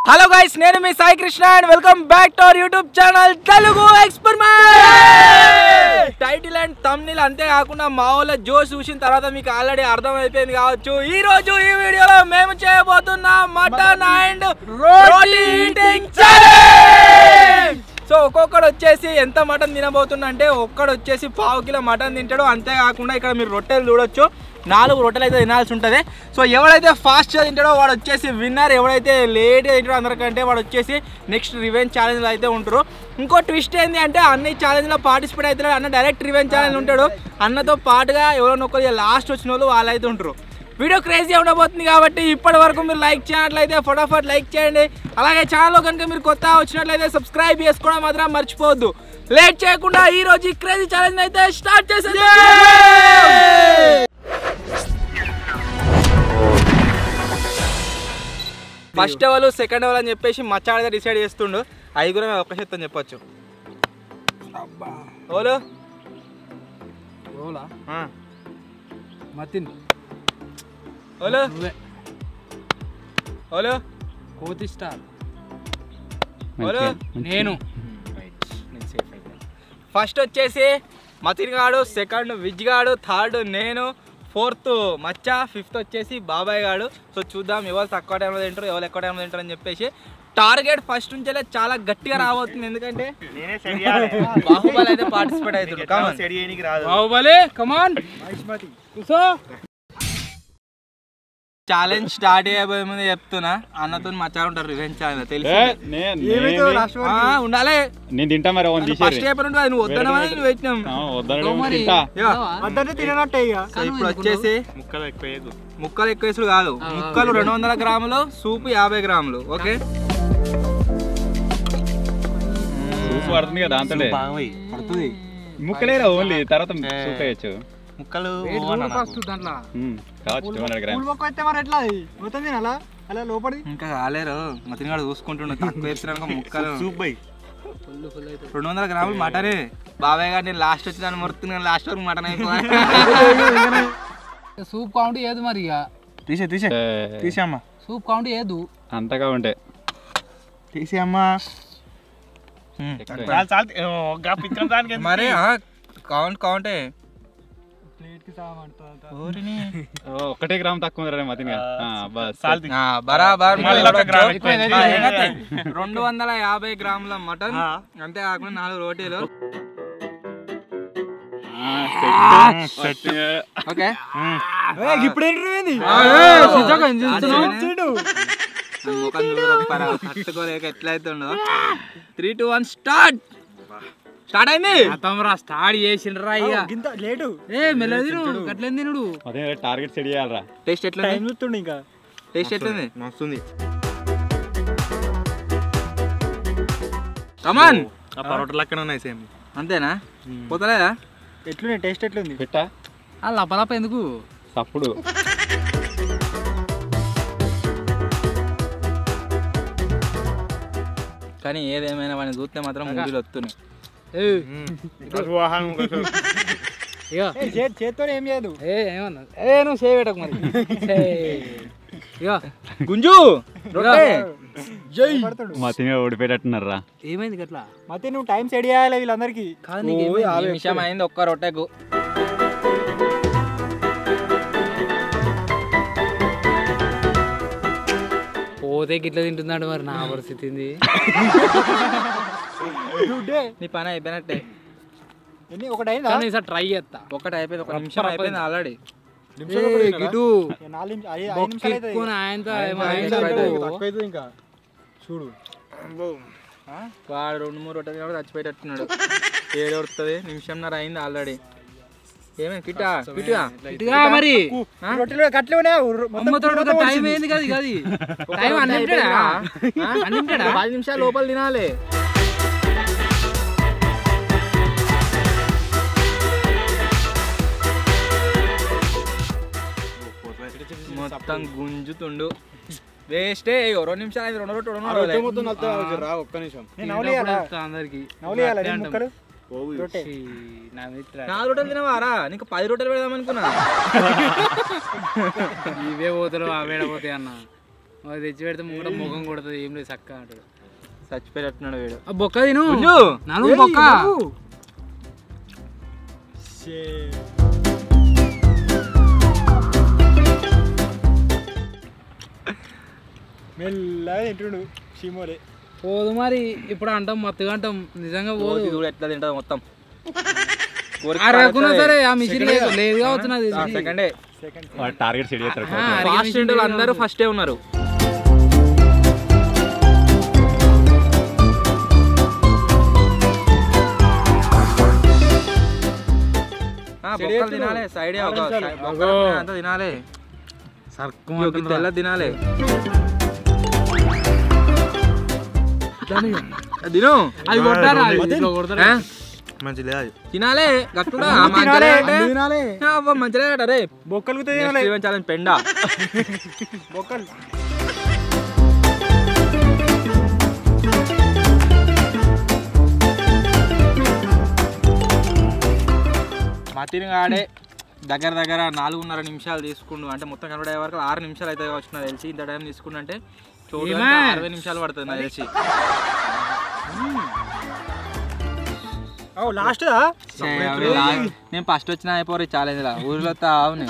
Hello guys, నేను మీ Sai Krishna and welcome back to our YouTube channel Telugu experiment. Title and thumbnail అంతే కాకుండా మా వాళ్ళ జోష్ చూసిన తర్వాత మీకు ఆల్రెడీ అర్థమైపోయింది కావచ్చు. ఈ రోజు ఈ వీడియోలో మేము చేయబోతున్నాం mutton and roti eating challenge. So ఒక్కొక్కడు వచ్చేసి ఎంత మటన్ తినబోతున్నా అంటే ఒక్కడు వచ్చేసి 1/2 కిలో మటన్ తింటాడు. అంతేకాకుండా ఇక్కడ మీరు రొట్టెలు చూడొచ్చు, 4 రొట్టెలు అయితే తినాల్సి ఉంటుంది. సో ఎవడైతే ఫాస్ట్గా తింటాడో వాడు వచ్చేసి విన్నర్, ఎవడైతే లేట్గా తింటాడో అందరికంటే వాడు వచ్చేసి నెక్స్ట్ రివెంజ్ ఛాలెంజ్లో అయితే ఉంటారు. ఇంకో ట్విస్ట్ ఏంటి అంటే అన్ని ఛాలెంజ్లో పార్టిసిపేట్ అవుతాడు అన్న, డైరెక్ట్ రివెంజ్ ఛాలెంజ్ ఉంటాడు. అన్నతో పాటుగా ఎవరైనా ఒకరు లాస్ట్ వచ్చిన వాళ్ళు అయితే ఉంటారు. వీడియో క్రేజీ ఉండబోతుంది కాబట్టి ఇప్పటి వరకు మీరు లైక్ చేయనట్లయితే ఫటాఫట్ లైక్ చేయండి. అలాగే ఛానల్లో కనుక మీరు కొత్త వచ్చినట్లయితే సబ్స్క్రైబ్ చేసుకోవడం మాత్రం మర్చిపోవద్దు. లేట్ చేయకుండా ఈ రోజు ఈ క్రేజీ ఛాలెంజ్ అయితే స్టార్ట్ చేసేది. ఫస్ట్ ఎవరు సెకండ్ ఎవరు అని చెప్పేసి మచ్చాడితే డిసైడ్ చేస్తుండు. 5 ఒక్క శాతం చెప్పొచ్చు. ఓలో ఓలా మతిన్ ఓలో ఓలో కోతి స్టార్ ఓలో నేను ఫస్ట్ వచ్చేసి మతిన్ గాడు, సెకండ్ విజ్ గాడు, థర్డ్ నేను, 4th మచ్చా, 5th వచ్చేసి బాబాయ్ గాడు. సో చూద్దాం ఎవరు తక్కువ టైంలో తింటారు ఎవరు ఎక్కువ టైంలో తింటారు అని చెప్పేసి. టార్గెట్ ఫస్ట్ నుంచి చాలా గట్టిగా రాబోతుంది, ఎందుకంటే బాహుబలి అయితే పార్టిసిపేట్ అవుతుంది. బాహుబలి కమాన్ ఛాలెంజ్ స్టార్ట్ చేయబోయే ముందు చెప్తున్నా, అన్నతో మచ్చా ఉంటారు రివెంజ్ ఛాలెంజ్ తెలుసు ఉండాలి. నేను తింటా మరి ఫస్ట్ చెప్పినట్టు అది నువ్వు వద్దనమని నువ్వు పెట్టినాం. ఇప్పుడు వచ్చేసి ముక్కలు ఎక్కువ వేసుడు కాదు, ముక్కలు 200 గ్రాములు, సూపు 50 గ్రాములు. ఓకే ముక్కలే ఓన్లీ తర్వాత సూప్ వేయచ్చు. ముక్కలు ఇంకా కాలేరు, మతిని కూడా చూసుకుంటున్నా. తక్కువ వేసినాక ముక్కలు 200 గ్రాములు మటనే. బాబాయ్ గారు నేను లాస్ట్ వచ్చి దాన్ని మొరుతుంది, లాస్ట్ వరకు మటన్ అయిపోయి సూప్ కౌంట్ ఏదు మరి తీసేమ్మా. సూప్ కౌంట్ ఏదు అంతగా ఉంటే తీసేమ్మా. మరి కౌంటే ఒకటే గ్రామ్ తక్కువ ఉంది మతిని. 250 గ్రాముల మటన్, అంతేకాకుండా 4 రోటీలు. ఓకే తట్టుకోలేక ఎట్లయితుండో. 3, 2, 1 స్టార్ట్. స్టార్ట్ అయింది. స్టార్ట్ చేసిండ్రా లేటు మెల్లది అట్లేం తినుడు. అదే టార్గెట్ సెట్ చేయాలరా. టేస్ట్ ఎట్లా ఇంకా టేస్ట్ ఎట్లుంది? మస్తుంది. కమాన్ పరోటా లెక్కన ఉన్నాయి సేమ్. అంతేనా? పోతలేదా? ఎట్లుంది టేస్ట్? ఎట్లుంది? పెట్టా లపలప ఎందుకు తప్పుడు. కానీ ఏదేమైనా వాడిని చూస్తే మాత్రం మూవీలు వస్తున్నాయి. చేతితో ఏం చేయదు. ఏమన్నా నువ్వు చేయబెట్టకు మరి. గుంజు మతిని ఓడిపోయేటట్టున్నారా? ఏమైంది గట్లా? మతి నువ్వు టైం సెట్ చేయాలి వీళ్ళందరికి. నిమిషం అయింది ఒక్క రొట్టెకు. పోతే గిట్లా తింటున్నాడు మరి నా పరిస్థితి. నీ పని అయిపోయినట్టే. ఒకటి ట్రై చేస్తా. ఒకటి అయిపోయింది, 1 నిమిషం అయిపోయింది ఆల్రెడీ. ఇంకా చూడు వాడు 2-3 రొట్టెలు కూడా చచ్చిపోయేటట్టున్నాడు. 7 వస్తుంది, నిమిషంన్నర అయింది ఆల్రెడీ. ఏమైంది కిట్టా? మరి కట్లే టైం ఏంది కదా? 10 నిమిషాలు లోపల తినాలి. మొత్తం గుంజుతుండు. వేస్టే. 2 నిమిషాలు అయింది. 2 రొట్టెలు ఒక్క నిమిషం అందరికి 4 రొట్టెలు తినవారా? నీకు 10 రొట్టెలు పెడదాం అనుకున్నా. ఇవే పోతారు అవే పోతాయి అన్న. అది తెచ్చి పెడితే ముంగట ముఖం కొడుతుంది ఏం లేదు చక్క అంటాడు చచ్చిపోయినట్టున్నాడు వీడు ఆ బొక్క తిను పుంజు. నన్ను బొక్క మెల్లగా తింటుడు షిమోలే పోదు మరి ఇప్పుడు అంటాం మత్తుగా అంటాం నిజంగా పోదు కోతి కూడా ఎట్లా తింటది మొత్తం అరకున్నా సరే ఆ మిషన్ లేదు కావచ్చు నాకు తెలిసి. సెకండే వాడు టార్గెట్ సెట్ చేస్తారు ఆ, ఫాస్ట్ ఇంటర్వ్యూలు అందరూ ఫస్టే ఉన్నారు బొక్కలు తినాలి సైడ్ అంతా తినాలి సర్కు తెల్ల తినాలి తిను అది కొట్టారా ఇట్లా కొడతారా మంచిది అది తినాలి గట్టుడా తినాలి మంచిగా రే బొక్కలు ఛాలెంజ్ పెండ బొక్కలు మతిని ఆడే దగ్గర 4.5 నిమిషాలు తీసుకుండు అంటే మొత్తం కనబడే వరకు 6 నిమిషాలు అయితే వచ్చిన తెలిసి ఇంత టైం తీసుకుంటే చూడు 60 నిమిషాలు పడుతుంది నాకు తెలిసి లాస్ట్ నేను ఫస్ట్ వచ్చిన అయిపోరు ఛాలెంజ్ లా ఊరిలో అవును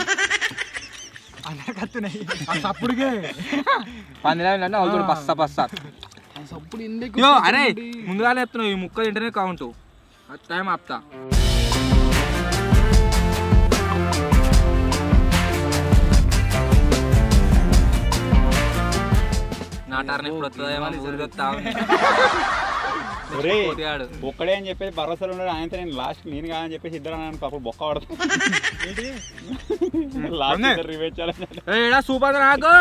అప్పుడుకే పందిరాలు అవుతుంది పస్సా అప్పుడు ఎందుకు యో అరే ముందుగానే చెప్తున్నావు ఈ ముక్క తింటేనే కౌంటు టైం ఆపుతా నా టర్న్ ఇప్పుడు వస్తుందేమో ఊరికి వస్తా ఒక్కడే అని చెప్పేసి భరోసాలు ఉన్నాడు ఆయనతో నేను లాస్ట్ నేను కాదని చెప్పేసి ఇద్దరు అనుకో అప్పుడు బొక్క పడతాను లాస్ట్ రివేజ్ చేయాలి సూపర్ నాకు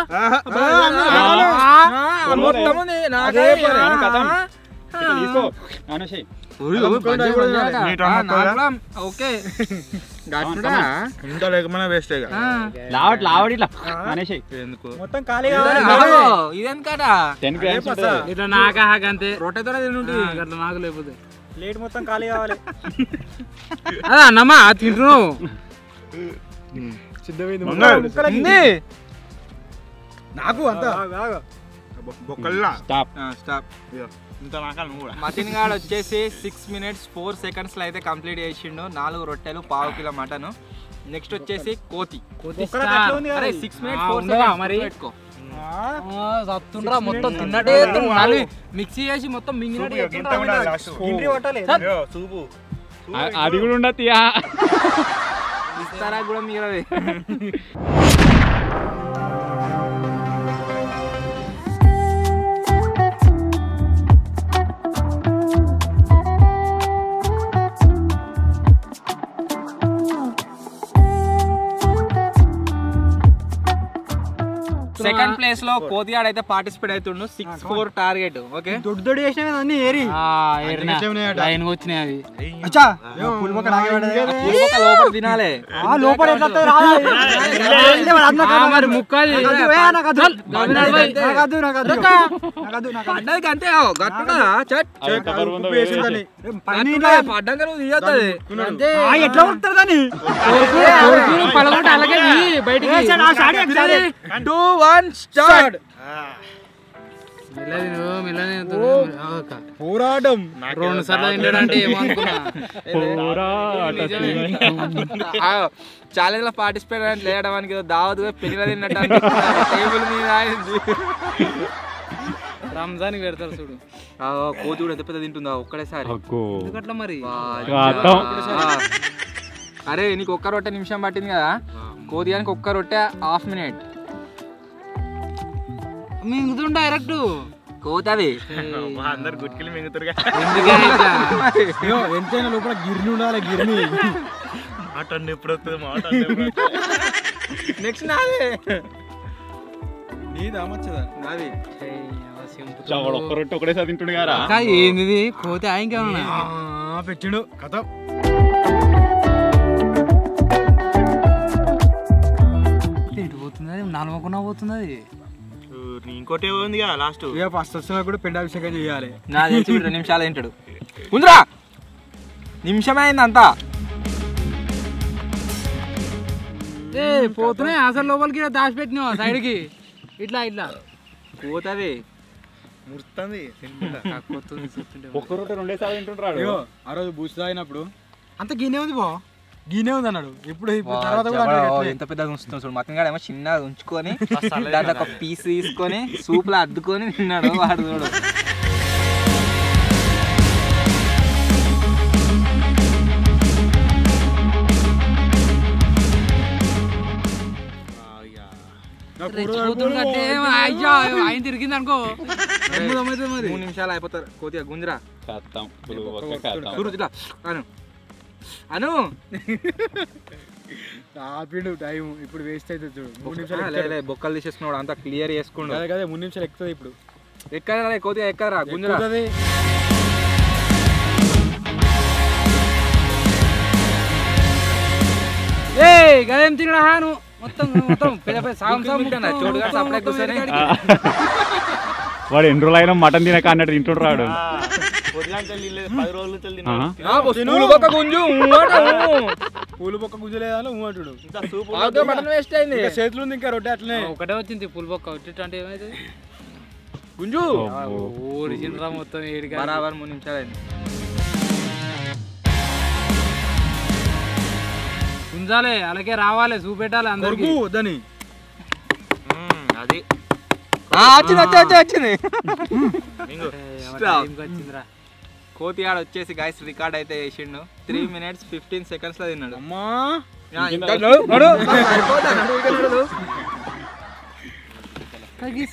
తీసుకో అనుషి ఓకే ఇంత లేకపోయినా వేస్ట్ లావడి ఇట్లా అనేసి ఎందుకు మొత్తం ఖాళీ ఇదేం కదా 10 గ్రామ్స్ ఇట్లా నాకా అంతే రొట్టెతో తింటుంటే అట్లా నాకు లేకపోతే ప్లేట్ మొత్తం ఖాళీ కావాలి అదే అన్నమ్మా తింటున్నావు సిద్ధమైంది నాకు అంత బొక్కల్లా స్టాప్ స్టాప్ ఇంత నాకాలి నువ్వు కూడా మతిన్ గాడు వచ్చేసి 6 minutes 4 seconds లో అయితే కంప్లీట్ చేసిండు 4 రొట్టెలు 1/2 కిలో మటన్ నెక్స్ట్ వచ్చేసి కోతి అరే 6 minutes 4 seconds మరి పెట్టుకో సత్తుండ్రా మొత్తం తిన్నట్టే మళ్ళీ మిక్సీ చేసి మొత్తం మింగినట్టు అది కూడా ఉండదు ఇస్తారా కూడా మిగలది సెకండ్ ప్లేస్ లో కోతియాడ్ అయితే పార్టిసిపేట్ అవుతుండు 6-4 టార్గెట్ ఓకే దొడ్డు చేసినా అన్ని ఏరి లైన్ వచ్చినాయి అవి లోపల తినాలి లోపల మరి ముక్కది పడ్డది అంతే గట్టుడా చట్ పడ్డాక నువ్వు తీయొద్దు ఎట్లా ఉంటుంది దాన్ని పలగొట్టి అలాగే బయటికి 2 1 స్టార్ట్ పోరాటం 2 సార్లు తింటాడంటే ఏమనుకున్నా ఛాలెంజ్ లో పార్టిసిపేట్ లేయడానికి దావత్ పెళ్లి తిన్నట్టు టేబుల్ మీద రంజాన్ పెడతారు చూడు కోతి కూడా ఎంత పెద్ద తింటుందా ఒక్కడేసారి ఎందుకట్లా మరి అరే నీకు ఒక్క రొట్టె నిమిషం పట్టింది కదా కోతియానికి ఒక్క రొట్టె 1/2 minute మింగుతుండు డైరెక్ట్ కోతి అది అందరు గుట్కిలు మింగుతారు ఎంతైనా లోపల గిర్ని ఉండాలి గిర్ని మాట ఎప్పుడు వస్తుంది మాట నెక్స్ట్ నాదే నీది అమ్మచ్చదా నాది ఒక్క రొట్టె ఒకటేసారి తింటుండు కదా ఏంది కోతి ఇంకేమన్నా పెట్టిండు కథ ఎటు పోతుంది నలమకున్నా పోతుంది ఇంకోటి ఉంది కదా లాస్ట్ ఫస్ట్ వచ్చినా కూడా పిండాభిషేకం చేయాలి నా తెలిసి 2 నిమిషాలు తింటాడు ముందురా నిమిషమే అయింది అంతా పోతున్నాయి అసలు లోపలికి దాచిపెట్టినావు సైడ్కి ఇట్లా ఇట్లా పోతుంది ముడుస్తుంది ఒక్క రొట్టె రెండేసార్లు తింటుంటాడు. అయ్యో ఆ రోజు బూస్ట్ తాగినప్పుడు అంత గీనే ఉంది బా గీనే ఉంది అన్నాడు. ఇప్పుడు తర్వాత కూడా అంటాడు ఎట్లా? ఎంత పెద్దగా ఉంచుతాం చూడు. మటన్ గాడేమో చిన్నగా ఉంచుకొని దాంట్లో ఒక పీస్ తీసుకొని సూప్ లో అద్దుకొని తిన్నాడు వాడు చూడు. ఆయన తిరిగింది అనుకో 3 నిమిషాలు అయిపోతారు. కోతిగా గుంజరా కత్తాం పులుగు ఒక్క కత్తాం. చూడు ఇట్లా అను అను ఆపిండు టైం ఇప్పుడు వేస్ట్ అవుతుంది చూడు. 3 నిమిషాలు బొక్కలు తీసేసుకున్నాడు అంతా క్లియర్ చేసుకున్నాడు. అదే కదా 3 నిమిషాలు ఎక్కుతుంది ఇప్పుడు. ఎక్కరా కోతిగా ఎక్కరా గుంజరా. గదేం తినడా నువ్వు మొత్తం మొత్తం పెద్ద పెద్ద సాగం చోటుగా సప్లై కూర్చొని వాడు ఎన్ని రోజులు అయినా మటన్ తినక అన్నట్టు తింటుంటాడు. పూలు బొక్క గుంజలేదా అంటాడు. మటన్ వేస్ట్ అయింది. చేతులు ఉంది ఇంకా రొట్టె అట్లనే ఒకటే వచ్చింది పుల్ బొక్క ఒట్టి అంటే ఏమైతే గుంజు ఊరిచిండ్రా మొత్తం ఏడిగా బరాబర్ 3 నిమిషాలు అయింది. గుంజాలి అలాగే రావాలి చూపెట్టాలి అందరికి వద్దని. అది వచ్చింది వచ్చిందిరా. కోతి ఆడ వచ్చేసి గైస్ రికార్డ్ అయితే చేసిండు. 3 minutes 15 seconds లో తిన్నాడు. అమ్మా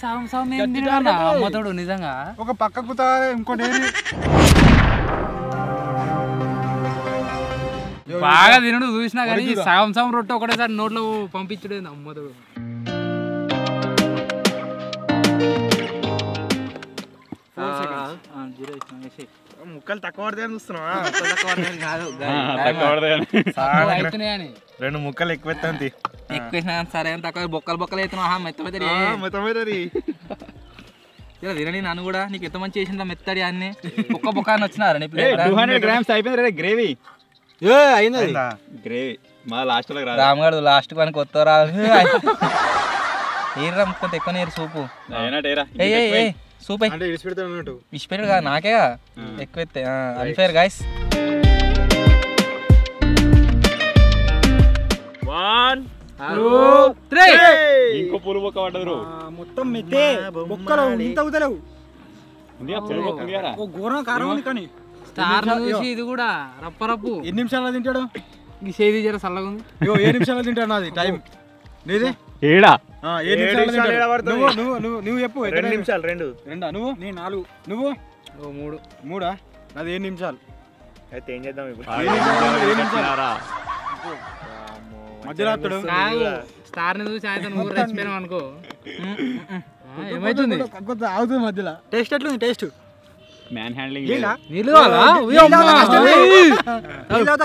సాగం సాగం ఏం తినడా అమ్మతోడు నిజంగా. ఒక పక్కకు ఇంకోటి బాగా తినడు చూసినా కానీ సగం సగం రొట్టె ఒకటేసారి నోట్లో పంపించడు అమ్మతోడు. ముక్కలు తక్కువ పడతాయని చూస్తున్నావా? అవుతున్నాయని 2 ముక్కలు ఎక్కువ ఎత్తాంతి. ఎక్కువ సరే తక్కువ బొక్కలు బొక్కలు అవుతున్నావు. మెత్తది తినని నన్ను కూడా నీకు ఎంత మంచి చేసిందా మెత్తడి అన్ని బొక్క బొక్క అని వచ్చినారా? 200 grams అయిపోయింది గ్రేవీ. అయింది గ్రేవీ మా లాస్ట్ లో రామగాడు లాస్ట్ పనికి వస్తారా ఏర్రా కొంత ఎక్కువ నీరు సూపు సూప్ అంటే ఇడిచిపెడతాడు అన్నట్టు. ఇచ్చిపెట్టాడు కదా నాకేగా ఎక్కువ ఎత్తే అన్ఫేర్ గైస్. 1 2 3 ఇంకో పులు బొక్క పడ్డదు. మొత్తం మెత్తే బొక్కలు ఇంత అవుతలేవు. ఘోరం కారం ఉంది కానీ స్టార్ చూసి ఇది కూడా రప్పరప్పు. ఎన్ని నిమిషాలు తింటాడు? ఈ చేది జర చల్లగా ఉంది. 7 నిమిషాలు తింటాడు నాది టైం. నీది ఏడా 7 నిమిషాలు. నువ్వు చెప్పు. 2 నిమిషాలు. 2 నువ్వు నీ 4 నువ్వు 3 నాది 7 నిమిషాలు. అయితే ఏం చేద్దాం ఇప్పుడు? మధ్యరాత్రుడు స్టార్ ని చూసి ఆయన నువ్వు రెచ్చిపోయినావు అనుకో ఏమైతుంది ఆగుతుంది మధ్యలో. టేస్ట్ ఎట్లుంది? టేస్ట్ మ్యాన్ హ్యాండ్లింగ్ నీళ్ళు కావాలా?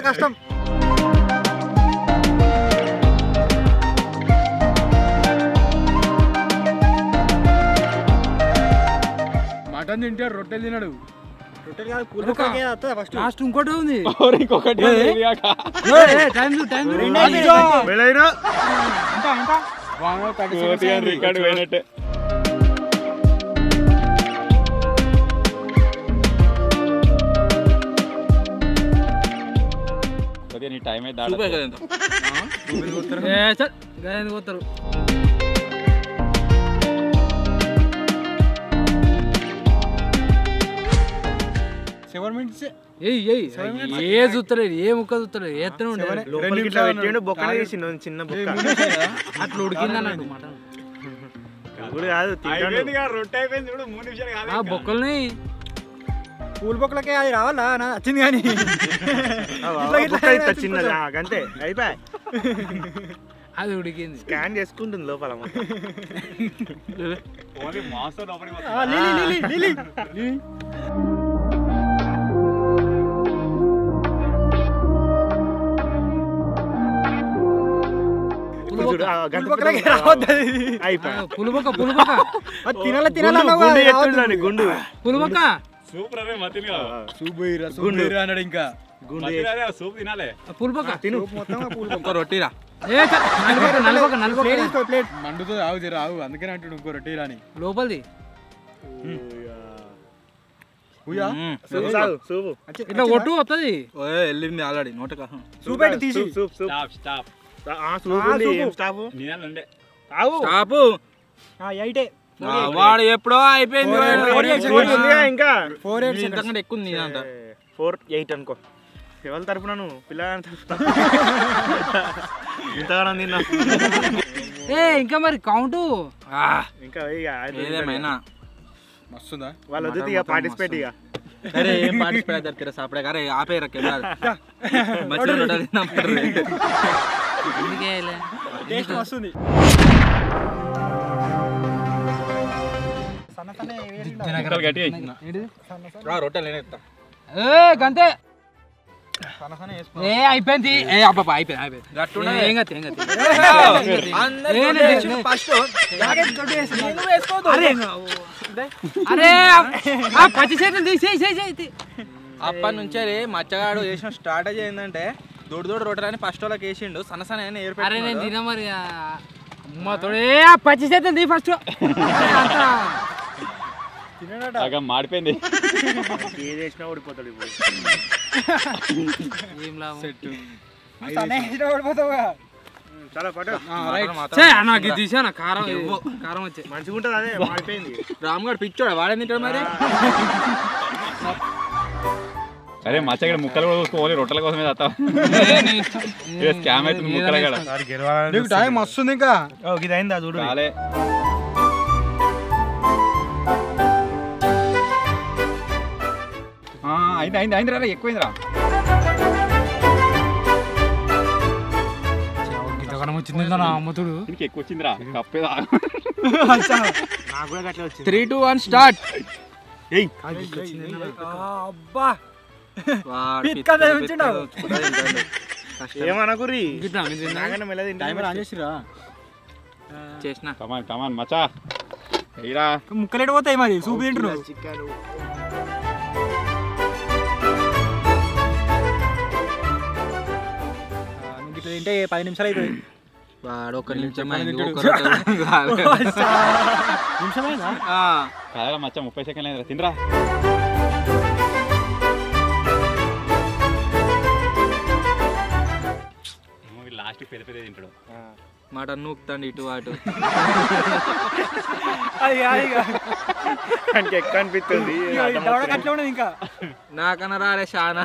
కష్టం. మటన్ తింటాడు, రొట్టెలు తినడు. రొట్టెలు కాదు ఫస్ట్. లాస్ట్ ఇంకోటి ఉంది. ఇంకొకటి రికార్డు పోయినట్టే. నీ టైం అయితే పోతారు. 7 minutes. ఏ చూస్తలేదు, ఏ ముక్క చూస్తలేదు, ఏతనే ఉండేది. చిన్న అట్లా ఉడికింది అన్నట్టు మటన్. బొక్కల్ని పూల బొక్కలకే అది రావాలా వచ్చింది కానీ చిన్నది అంతే అయిపోయి అది ఉడికింది. స్కాన్ చేసుకుంటుంది లోపల. పులుబొక్క పులుబొక్క తినాల తినాల పులుబొక్క సూపర్ అరే మతిని గుండు అన్నాడు ఇంకా సూప్ తినాలే పూల్పక్క తిను మొత్తం ఇంకో రొట్టిరా మండుతో ఆవు జర ఆవు అందుకనే అంటాడు ఇంకో రొట్టి రాని లోపలిది ఇట్లా ఒట్టు వస్తుంది వెళ్ళింది ఆల్రెడీ నోటక సూప్ అయితే తీసి స్టాప్ స్టాప్ నినాలండే కాపు వాడు ఎప్పుడో అయిపోయింది ఇంకా ఇంతకంటే ఎక్కువ ఉంది అంట 4-8 అనుకో ఎవరి తరపున నువ్వు పిల్లగాని తరపున ఇంతగానో తిన్నా ఇంకా మరి కౌంట్ ఇంకా ఏదేమైనా మస్తుందా వాళ్ళు వద్దు ఇక పార్టిసిపేట్ ఇక అరే ఏం పార్టిసిపేట్ అవుతారు తెర సాపడే అరే ఆపేరా కెమెరా టేస్ట్ వస్తుంది రొట్టెలు నేనేస్తా గంతే అయిపోయింది ఏం కాదు అరే పచ్చి చేతులు తీసేయి అప్పటి నుంచే మచ్చగాడు వేసిన స్ట్రాటజీ ఏంటంటే దొడ్డు రొట్టెలని ఫస్ట్ వాళ్ళకి వేసిండు సన్న అరే నేను తిన మరి అమ్మ తోడే పచ్చి చేతులు తీ ఫస్ట్ మాడిపోయింది ఏది వేసినా ఓడిపోతాడు ఇప్పుడు ఏం లాభం చాలా పట్టు నాకు ఇది తీసా కారం కారం వచ్చే మంచిగా ఉంటుంది అదే మాడిపోయింది రామ్ గారు పిచ్చోడా వాడేం తింటాడు మరి అరే మచ్చ ఇక్కడ ముక్కలు కూడా చూసుకోవాలి రొట్టెల కోసమే తాత స్కామ్ అవుతుంది ముక్కలు కూడా టైం వస్తుంది ఇంకా ఇది అయిందా చూడు చాలే అయింది రా ఎక్కువైందిరా వచ్చింది అమ్మతుడు దీనికి ఎక్కువ వచ్చిందిరా కప్పేదా నాకు కూడా అట్లా వచ్చింది 3, 2, 1 స్టార్ట్ అబ్బా ఏమనకుర్రీ చేసిన కమాన్ మచ్చా ఎయిరా ముక్కలేడు పోతాయి మరి సూప్ తింటున్నావు చికెన్ ఇట్లా తింటే 10 నిమిషాలు అవుతుంది వాడు ఒక నిమిషం నిమిషమైందా కాదా మచ్చ 30 సెకండ్లు అయిందిరా తినరా లాస్ట్ పెద్ద తింటాడు మటన్ నూకుతాండి ఇటు అటు ఎక్కువ అనిపిస్తుంది ఇంకా నాకన్నా రాలే చాలా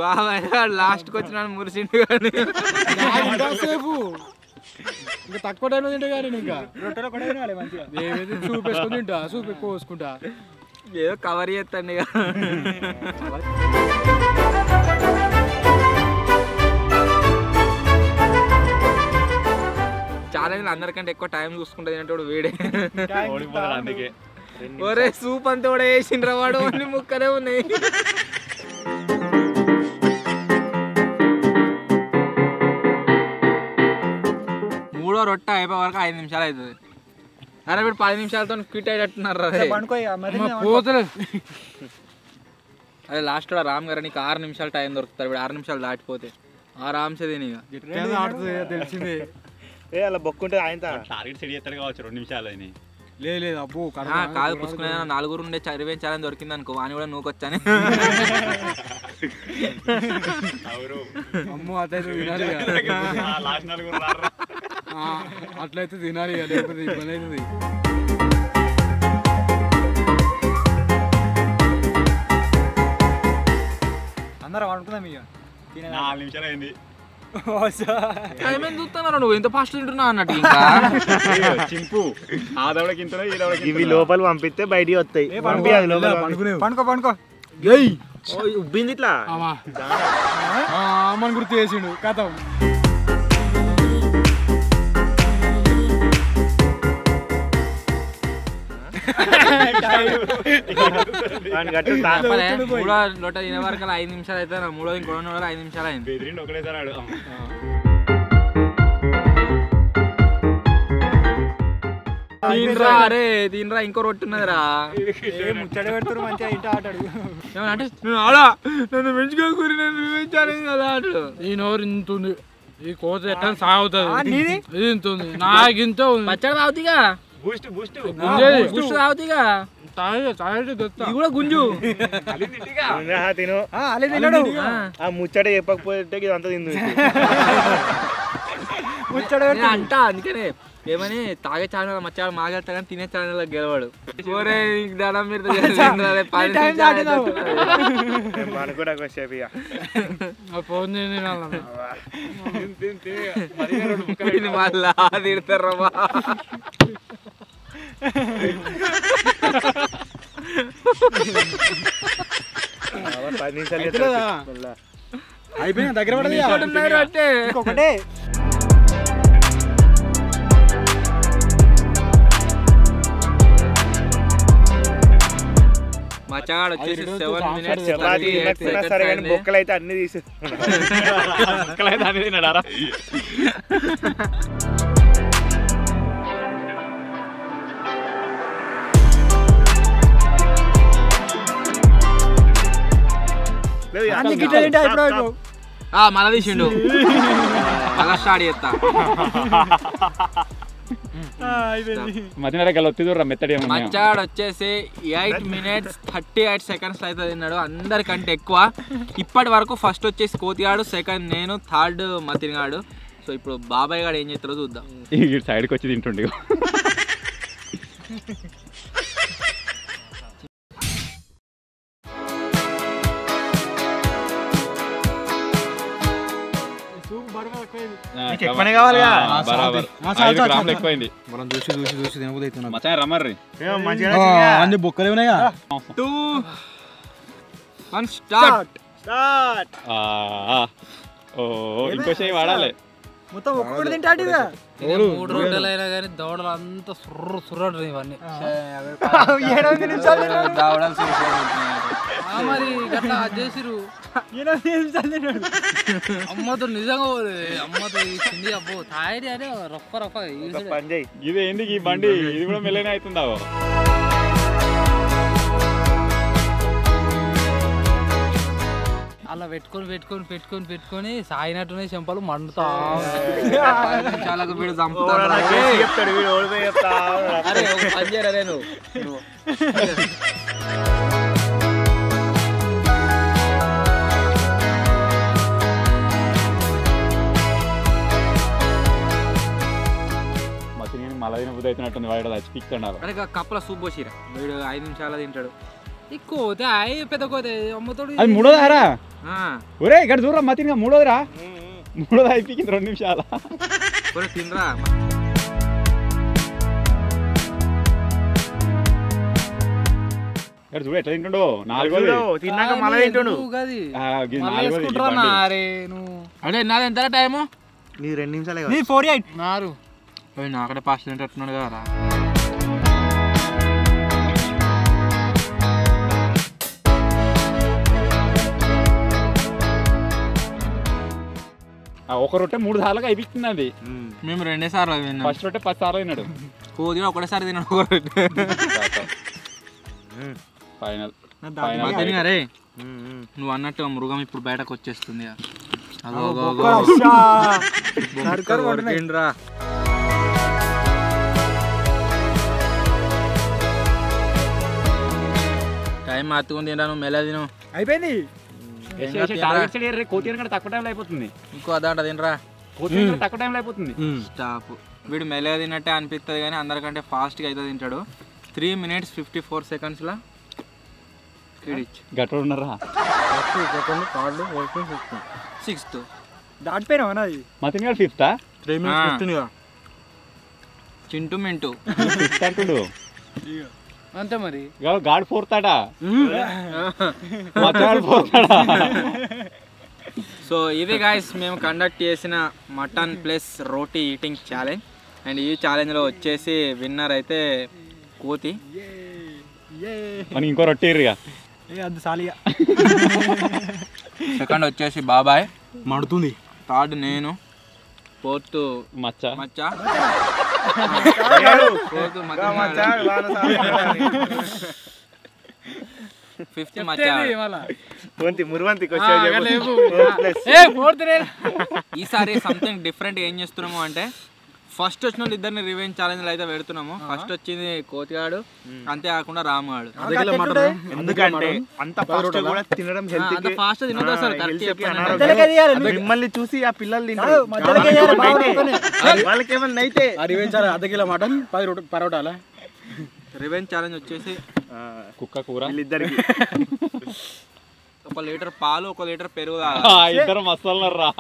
బాబాయ్ లాస్ట్కి వచ్చిన మురిసిండు కానీ సేపు ఇంకా తక్కువ టైంలో తింటే కానీ ఇంకా రొట్టెలో కూడా తినాలి మంచిగా సూప్ వేసుకొని తింటా సూప్ ఎక్కువ వేసుకుంటా ఏదో కవర్ చేస్తాండి ఇక ఛాలెంజ్ అందరికంటే ఎక్కువ టైం చూసుకుంటుంది అంటే వీడే అందుకే ఒరే సూప్ అంతా కూడా వేసిండ్రా వాడు అన్ని ముక్కలే ఉన్నాయి మూడో రొట్టె అయిపోయే వరకు 5 నిమిషాలు అవుతుంది అరే వీడు 10 నిమిషాలతో క్విట్ అయ్యేటట్టున్నారు పోతలేదు అదే లాస్ట్ కూడా రామ్ గారు నీకు 6 నిమిషాలు టైం దొరుకుతారు వీడు 6 నిమిషాలు దాటిపోతే ఆరామ్సే తిని తెలిసిందే ఏ అలా బొక్కుంటే ఆయన టార్గెట్ సెట్ చేస్తాడు కావచ్చు 2 నిమిషాలు అని లేదు అబ్బో కాదు పుసుకునే 4 ఉండే రివెంజ్ ఛాలెంజ్ దొరికింది అనుకో వాని కూడా నూకొచ్చాను అమ్మో అట్లయితే తినాలి అట్లయితే తినాలి లేకపోతే ఇబ్బంది అవుతుంది అందరం అనుకుందాం ఇక 4 నిమిషాలు అయింది టైం ఏం చూస్తున్నారు నువ్వు ఎంత ఫాస్ట్ తింటున్నావు అన్నట్టు ఇంకా చింపు ఆ దవడకి ఇంత ఇవి లోపల పంపిస్తే బయటికి వస్తాయి పండుకో ఉబ్బింది ఇట్లా మన గుర్తు చేసిండు కథం మూడో లోట తినే వరకు 5 నిమిషాలు అయితే మూడో ఇంకో 5 నిమిషాలు అయింది ఒకటేసారి తినరా అరే తినరా ఇంకో రొట్టె ఉన్నదిరా ముచ్చట పెడుతున్నారు మంచిగా ఇంట ఆటాడు ఏమన్నా అంటే నేను ఆడా నన్ను పెంచుకోకూరి నన్ను పెంచాలి కదా అంటాడు ఈ నోరు ఇంతుంది ఈ కోత ఎట్లా సాగుతుంది ఇది ఇంతుంది నాకింత పచ్చడి తాగుతీగా బూస్ట్ బూస్ట్ గుష్టు తాగుతీగా ఇది కూడా గుంజు తిను తినడు ఆ ముచ్చట చెప్పకపోతే ఇదంతా తిందు ముచ్చట అంట అందుకనే ఏమని తాగే ఛానల్ మచ్చాడు మాగేస్తా కానీ తినే ఛానల్ గెలవాడు దండం మీరు కూడా కొద్దిసేపు ఇక ఫోన్ మళ్ళా తిడతారమ్మా అయిపోయినా దగ్గర పడదు అంటే ఒకటే మచ్చాడు వచ్చేసి 7 minutes సరే కానీ బొక్కలు అయితే అన్ని తీసేస్తున్నాడు అన్ని తిన్నాడారా మళ్ళా తీసిండు మళ్ళా స్టార్ట్ చేస్తా మచ్చాడు వచ్చేసి 8 minutes 38 seconds అయితే తిన్నాడు అందరికంటే ఎక్కువ ఇప్పటి వరకు ఫస్ట్ వచ్చేసి కోతిగాడు సెకండ్ నేను థర్డ్ మతినిగాడు సో ఇప్పుడు బాబాయ్ గాడు ఏం చేస్తారో చూద్దాం సైడ్కి వచ్చి తింటుండే ఎక్కువైంది మనం చూసి చూసి చూసి తినబోతున్నాం మచ్చా రమ్మర్రి అన్ని బొక్కలు ఉన్నాయా 2 1 స్టార్ట్ ఓ ఇంకో చేయి వాడాలి మొత్తం ఒక్కటి తింటాడు 3 రోజులైనా కానీ దవడలు అంతా సుర్రడు ఇవన్నీ మరి గట్లా చేసిరు అమ్మతో నిజంగా అమ్మతో చింది అబ్బో తాయిడి అనే రఫ రఫ ఇది ఎందుకు ఈ బండి ఇది కూడా మెల్లనే అవుతుందా అలా పెట్టుకొని పెట్టుకొని పెట్టుకొని పెట్టుకొని సాయినట్టునే చెంపలు మండుతా చాలా వీడు చంపుతాడు అరే పని చేయరా నువ్వు మళ్ళీ బుద్ధి అవుతున్నట్టుంది వాడు చచ్చి పిక్తున్నాడు అరే కప్పల సూప్ పోసిరా వీడు 5 నిమిషాలు తింటాడు ఈ కోతే అయ్యి పెద్ద కోతే అమ్మతోడు అది మూడోదారా ఒరే ఇక్కడ చూడరా మతిగా మూడోదిరా మూడోది అయిపోయింది 2 నిమిషాల తినరా ఇక్కడ చూడు ఎట్లా తింటుండో నాలుగోది తిన్నాక మళ్ళీ తింటాడు అదే నాది ఎంత టైము నీ 2 నిమిషాలే 48 నారు నాకడే పాస్ తింటున్నాడు కదా ఒక రొట్టె 3 సార్లుగా అయిపోతుంది అది మేము 2 సార్లు తిన్నాం ఫస్ట్ రొట్టె 10 సార్లు తిన్నాడు కోదిగా ఒకటేసారి తిన్నాడు ఒక రొట్టె ఫైనల్ అరే నువ్వు అన్నట్టు మృగం ఇప్పుడు బయటకు వచ్చేస్తుంది టైం మార్చుకుని తింటాను మెల్ల తిను అయిపోయింది కోతి తక్కువ టైంలో అయిపోతుంది ఇంకో అదంట తినరా తక్కువ టైంలో అయిపోతుంది స్టాప్ వీడు మెల్లగా తిన్నట్టే అనిపిస్తుంది కానీ అందరికంటే ఫాస్ట్గా అయితే తింటాడు 3 minutes 54 seconds లా గట్ర ఉన్నారా 6th దాటిపోయినా అన్నది మతిన్ గారు 5th 3 minutes 15 Chintu Mintu 5th అంటుడు అంతే మరి గాడ్ 4th అట మచ్చగాడు 4th అట సో ఇది గైస్ మేము కండక్ట్ చేసిన mutton plus roti eating challenge and ఈ ఛాలెంజ్లో వచ్చేసి విన్నర్ అయితే కోతి మనకి ఇంకో రొట్టె ఇక అది సాలిగా సెకండ్ వచ్చేసి బాబాయ్ మడుతుంది థర్డ్ నేను ఫోర్త్ మచ్చ మచ్చ ఫిఫ్త్ మచ్చగాడు. ఈసారి సంథింగ్ డిఫరెంట్ ఏం చేస్తున్నాము అంటే ఫస్ట్ వచ్చిన వాళ్ళు ఇద్దరిని రివెంజ్ ఛాలెంజ్ అయితే పెడుతున్నాము. ఫస్ట్ వచ్చింది కోతిగాడు, అంతేకాకుండా రాముగాడు. ఎందుకంటే అంత ఫాస్ట్ కూడా తినడం హెల్త్ అంత ఫాస్ట్ తినదు అసలు. కరెక్ట్ చెప్పాను. మిమ్మల్ని చూసి ఆ పిల్లలు వాళ్ళకి ఏమన్నా అయితే రివెంజ్ అర్ధ కిలో మటన్ 10 పరోటాలా. రివెంజ్ ఛాలెంజ్ వచ్చేసి కుక్క కూర వీళ్ళిద్దరికి 1 లీటర్ పాలు 1 లీటర్ పెరుగు. ఇద్దరు మసాలా రా.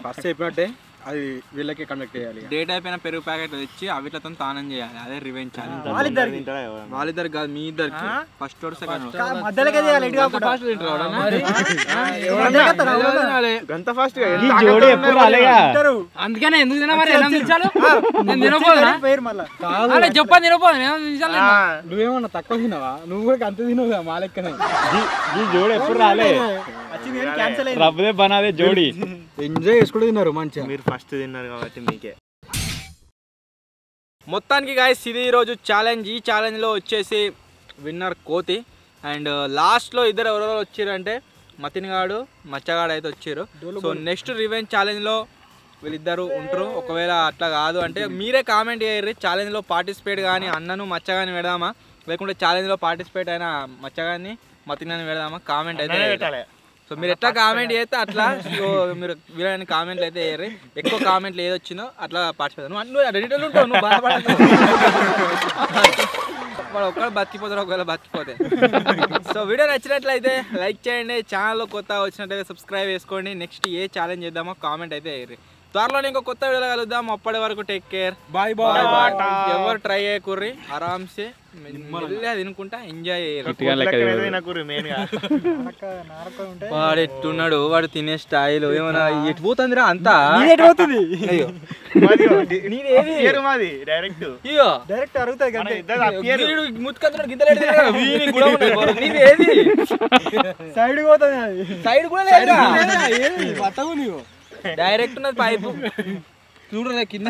ఫస్ట్ చెప్పినట్టే అది వీళ్ళకి కండక్ట్ చేయాలి. డేట్ అయిపోయిన పెరుగు ప్యాకెట్ తెచ్చి అవిట్లతో తానం చేయాలి. అదే రివెంజ్ ఛాలెంజ్. వాళ్ళిద్దరు కాదు, మీ ఇద్దరికి. ఫస్ట్ వాడు సెకండ్ అందుకనే ఎందుకు తిన మరి 8 నిమిషాలు చెప్పని తినపోదు. నువ్వేమన్నా తక్కువ తినవా? నువ్వు కూడా అంత తినవుగా మా లెక్కనే. ఈ జోడి ఎప్పుడు రాలే. రబ్బదే బనాదే జోడి. ఎంజాయ్ చేసుకుంటూ తిన్నారు మంచిగా. మీరు ఫస్ట్ తిన్నారు కాబట్టి మీకే. మొత్తానికి గాయస్ ఇది ఈరోజు ఛాలెంజ్. ఈ ఛాలెంజ్లో వచ్చేసి విన్నర్ కోతి. అండ్ లాస్ట్లో ఇద్దరు ఎవరెవరు వచ్చారంటే మతిన్ గాడు మచ్చగాడు అయితే వచ్చారు. సో నెక్స్ట్ రివెంజ్ ఛాలెంజ్లో వీళ్ళిద్దరు ఉంటారు. ఒకవేళ అట్లా కాదు అంటే మీరే కామెంట్ చేయర్రి. ఛాలెంజ్లో పార్టిసిపేట్ కానీ అన్నను మచ్చగాని పెడదామా, లేకుంటే ఛాలెంజ్లో పార్టిసిపేట్ అయిన మచ్చగాని మతిన్ అని పెడదామా? కామెంట్ అయితే పెట్టాలి. సో మీరు ఎట్లా కామెంట్ చేస్తే అట్లా. సో మీరు వీళ్ళని కామెంట్లు అయితే వేయరు. ఎక్కువ కామెంట్లు ఏది వచ్చిందో అట్లా పార్టిసిపేట్. నువ్వు రెడీలో ఉంటావు, నువ్వు బాధపడదు. వాడు ఒక్కడు బతికిపోతారు ఒకవేళ బతికిపోతే. సో వీడియో నచ్చినట్లయితే లైక్ చేయండి. ఛానల్లో కొత్త వచ్చినట్లయితే సబ్స్క్రైబ్ చేసుకోండి. నెక్స్ట్ ఏ ఛాలెంజ్ చేద్దామో కామెంట్ అయితే వేయరు. త్వరలో ఇంకో కొత్త వీడియోలో కలుద్దాం. అప్పటి వరకు టేక్ కేర్. Bye bye. ఎవరు ట్రై చేయకూర్రి, ఆరామ్సే తినుకుంటా ఎంజాయ్ చేయరు. వాడు ఎట్టున్నాడు, వాడు తినే స్టైల్ ఏమన్నా ఎటు పోతుందిరా అంతా. సైడ్ పోతుంది. సైడ్ కూడా లేదు, డైరెక్ట్ ఉన్నది పైపు చూడరా కింద.